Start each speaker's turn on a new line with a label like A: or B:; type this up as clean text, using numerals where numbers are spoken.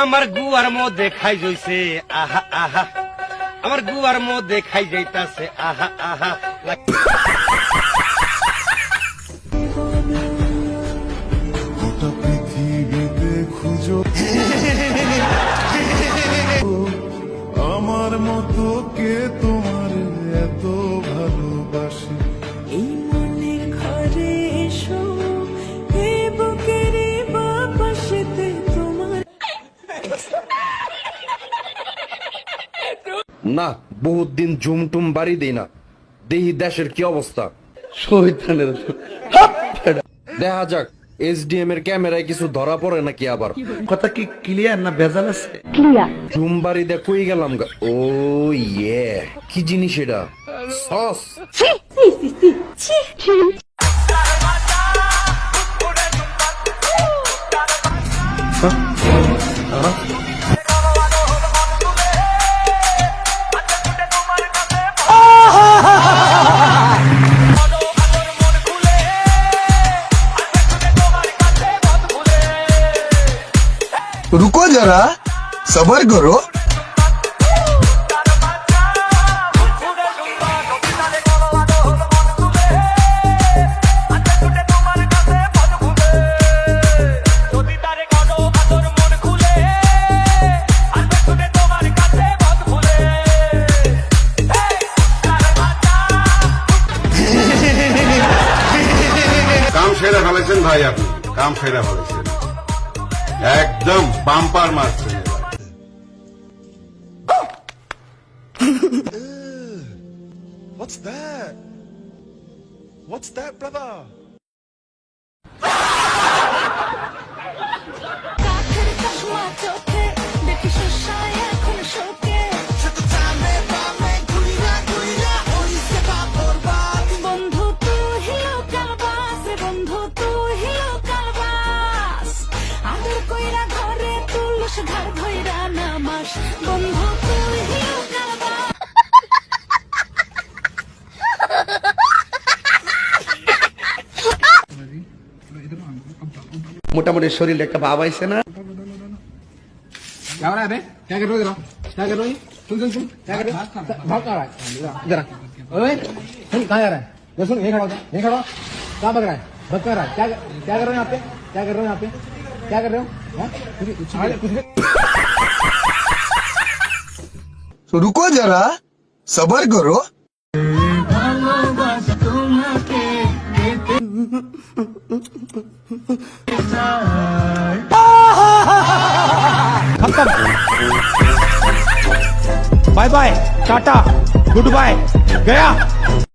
A: আমার গুয়ার মধ্যে খাই জইছে আহা আহা, আমার গুয়ার মধ্যে খাই যাইতাছে আহা আহা।
B: গোটা পৃথিবীতে খুঁজো আমার মতো কে তোমার এত ভালোবাসে।
C: এই মনের ঘরে এসো, এই বুকের বাপাশেতে তোমার।
D: না বহুত দিন ঝুমটুম বাড়ি দেই না, দেহি দেশের কি অবস্থা। দেখা যাক এসডিএম এর ক্যামেরায় কিছু ধরা পড়ে নাকি আবার।
E: কথা কি ক্লিয়ার না ভেজাল আছে?
D: ঝুম বাড়ি দে কই গেলাম গা। ও ইয়ে কি জিনিস এটা? সস।
B: रुको जरा सबर करो।
F: কাম সেরা ফেলেছেন ভাই, আপনি কাম সেরা ফেলেছেন, একদম বাম্পার মারছেন।
B: What's that? What's that, brother?
C: কাঠের চশমা চোখে দেখি শোষায় এখন শোকে। বন্ধু তুই লোকাল বাস রে, বন্ধু তুই লোকাল বাস। আদর কইরা ঘরে তুলস, ঘর ধইরা নামাস। বন্ধু তুই লোকাল বাস।
E: মোটামুটি শরীরে একটা ভাব আইছে না?
G: क्या हो रहा है बे? क्या कर रहे हो इधर? क्या कर रहे हो? सुन क्या कर रहे हो? भाग कहाँ रहा है? इधर आ। ओए सुन कहाँ जा रहा है? इधर सुन, यहीं खड़ा हो जा, यहीं खड़ा हो। कहाँ भाग रहा है? भाग कहाँ रहा है? क्या कर रहे हो यहाँ पे? क्या कर रहे हो यहाँ पे? क्या कर रहे हो? हाँ? कुछ भी
B: तो रुको जरा सबर करो।
A: Bye bye, tata, good bye, गया।